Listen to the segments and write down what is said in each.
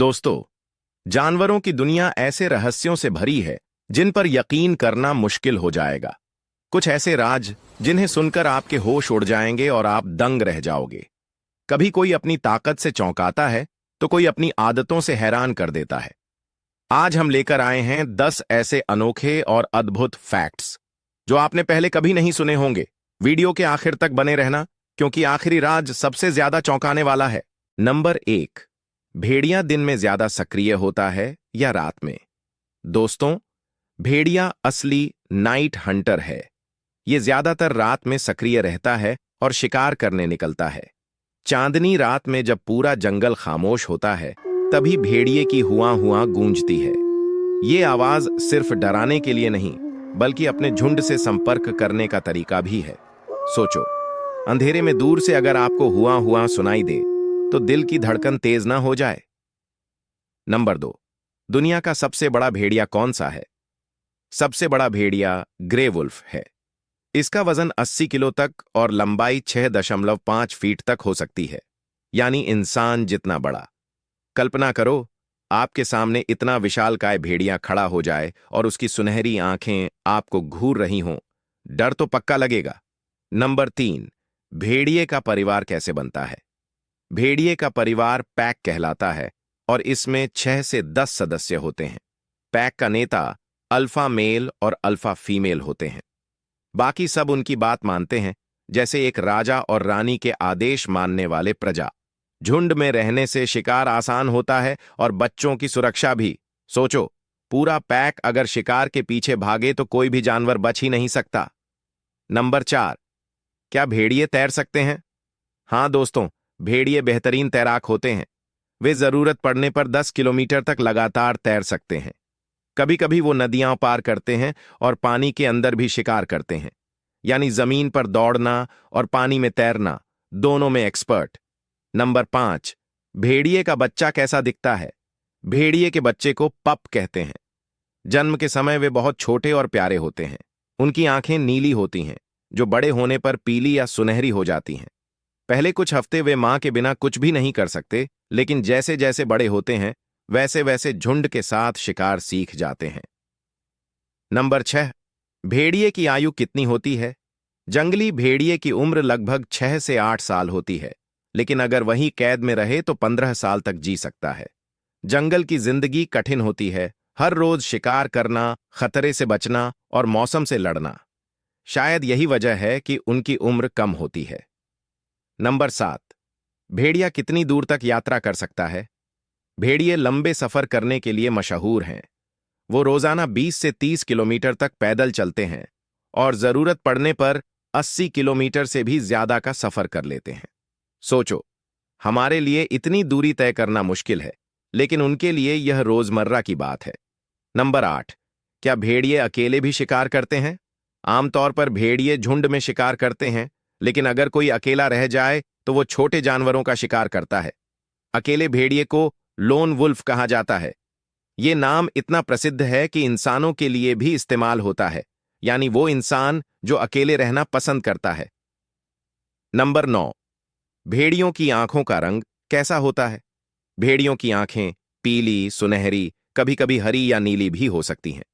दोस्तों, जानवरों की दुनिया ऐसे रहस्यों से भरी है जिन पर यकीन करना मुश्किल हो जाएगा। कुछ ऐसे राज जिन्हें सुनकर आपके होश उड़ जाएंगे और आप दंग रह जाओगे। कभी कोई अपनी ताकत से चौंकाता है तो कोई अपनी आदतों से हैरान कर देता है। आज हम लेकर आए हैं 10 ऐसे अनोखे और अद्भुत फैक्ट्स जो आपने पहले कभी नहीं सुने होंगे। वीडियो के आखिर तक बने रहना, क्योंकि आखिरी राज सबसे ज्यादा चौंकाने वाला है। नंबर 1, भेड़िया दिन में ज्यादा सक्रिय होता है या रात में? दोस्तों, भेड़िया असली नाइट हंटर है। ये ज्यादातर रात में सक्रिय रहता है और शिकार करने निकलता है। चांदनी रात में जब पूरा जंगल खामोश होता है, तभी भेड़िए की हुआ हुआ गूंजती है। ये आवाज सिर्फ डराने के लिए नहीं, बल्कि अपने झुंड से संपर्क करने का तरीका भी है। सोचो, अंधेरे में दूर से अगर आपको हुआ हुआ सुनाई दे तो दिल की धड़कन तेज ना हो जाए? नंबर 2, दुनिया का सबसे बड़ा भेड़िया कौन सा है? सबसे बड़ा भेड़िया ग्रे वुल्फ है। इसका वजन 80 किलो तक और लंबाई 6.5 फीट तक हो सकती है, यानी इंसान जितना बड़ा। कल्पना करो, आपके सामने इतना विशालकाय भेड़िया खड़ा हो जाए और उसकी सुनहरी आंखें आपको घूर रही हों। डर तो पक्का लगेगा। नंबर 3, भेड़िए का परिवार कैसे बनता है? भेड़िए का परिवार पैक कहलाता है और इसमें 6 से 10 सदस्य होते हैं। पैक का नेता अल्फा मेल और अल्फा फीमेल होते हैं। बाकी सब उनकी बात मानते हैं, जैसे एक राजा और रानी के आदेश मानने वाले प्रजा। झुंड में रहने से शिकार आसान होता है और बच्चों की सुरक्षा भी। सोचो, पूरा पैक अगर शिकार के पीछे भागे तो कोई भी जानवर बच ही नहीं सकता। नंबर 4, क्या भेड़िए तैर सकते हैं? हाँ दोस्तों, भेड़िए बेहतरीन तैराक होते हैं। वे जरूरत पड़ने पर 10 किलोमीटर तक लगातार तैर सकते हैं। कभी कभी वो नदियां पार करते हैं और पानी के अंदर भी शिकार करते हैं, यानी जमीन पर दौड़ना और पानी में तैरना, दोनों में एक्सपर्ट। नंबर 5, भेड़िए का बच्चा कैसा दिखता है? भेड़िए के बच्चे को पप कहते हैं। जन्म के समय वे बहुत छोटे और प्यारे होते हैं। उनकी आंखें नीली होती हैं, जो बड़े होने पर पीली या सुनहरी हो जाती हैं। पहले कुछ हफ्ते वे मां के बिना कुछ भी नहीं कर सकते, लेकिन जैसे जैसे बड़े होते हैं, वैसे वैसे झुंड के साथ शिकार सीख जाते हैं। नंबर 6, भेड़िए की आयु कितनी होती है? जंगली भेड़िए की उम्र लगभग 6 से 8 साल होती है, लेकिन अगर वही कैद में रहे तो 15 साल तक जी सकता है। जंगल की जिंदगी कठिन होती है। हर रोज शिकार करना, खतरे से बचना और मौसम से लड़ना। शायद यही वजह है कि उनकी उम्र कम होती है। नंबर 7, भेड़िया कितनी दूर तक यात्रा कर सकता है? भेड़िए लंबे सफर करने के लिए मशहूर हैं। वो रोजाना 20 से 30 किलोमीटर तक पैदल चलते हैं और जरूरत पड़ने पर 80 किलोमीटर से भी ज्यादा का सफर कर लेते हैं। सोचो, हमारे लिए इतनी दूरी तय करना मुश्किल है, लेकिन उनके लिए यह रोजमर्रा की बात है। नंबर 8, क्या भेड़िए अकेले भी शिकार करते हैं? आमतौर पर भेड़िए झुंड में शिकार करते हैं, लेकिन अगर कोई अकेला रह जाए तो वो छोटे जानवरों का शिकार करता है। अकेले भेड़िए को लोन वुल्फ कहा जाता है। ये नाम इतना प्रसिद्ध है कि इंसानों के लिए भी इस्तेमाल होता है, यानी वो इंसान जो अकेले रहना पसंद करता है। नंबर 9, भेड़ियों की आंखों का रंग कैसा होता है? भेड़ियों की आंखें पीली, सुनहरी, कभी कभी हरी या नीली भी हो सकती हैं।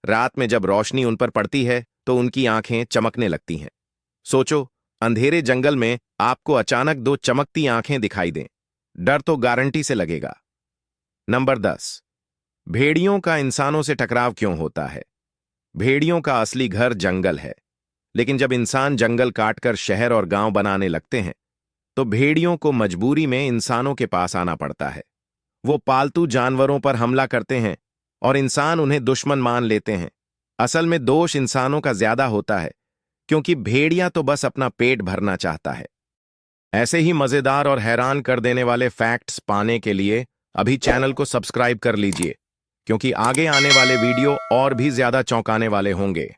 रात में जब रोशनी उन पर पड़ती है तो उनकी आंखें चमकने लगती हैं। सोचो, अंधेरे जंगल में आपको अचानक 2 चमकती आंखें दिखाई दें, डर तो गारंटी से लगेगा। नंबर 10, भेड़ियों का इंसानों से टकराव क्यों होता है? भेड़ियों का असली घर जंगल है, लेकिन जब इंसान जंगल काटकर शहर और गांव बनाने लगते हैं, तो भेड़ियों को मजबूरी में इंसानों के पास आना पड़ता है। वो पालतू जानवरों पर हमला करते हैं और इंसान उन्हें दुश्मन मान लेते हैं। असल में दोष इंसानों का ज्यादा होता है, क्योंकि भेड़िया तो बस अपना पेट भरना चाहता है। ऐसे ही मजेदार और हैरान कर देने वाले फैक्ट्स पाने के लिए अभी चैनल को सब्सक्राइब कर लीजिए, क्योंकि आगे आने वाले वीडियो और भी ज्यादा चौंकाने वाले होंगे।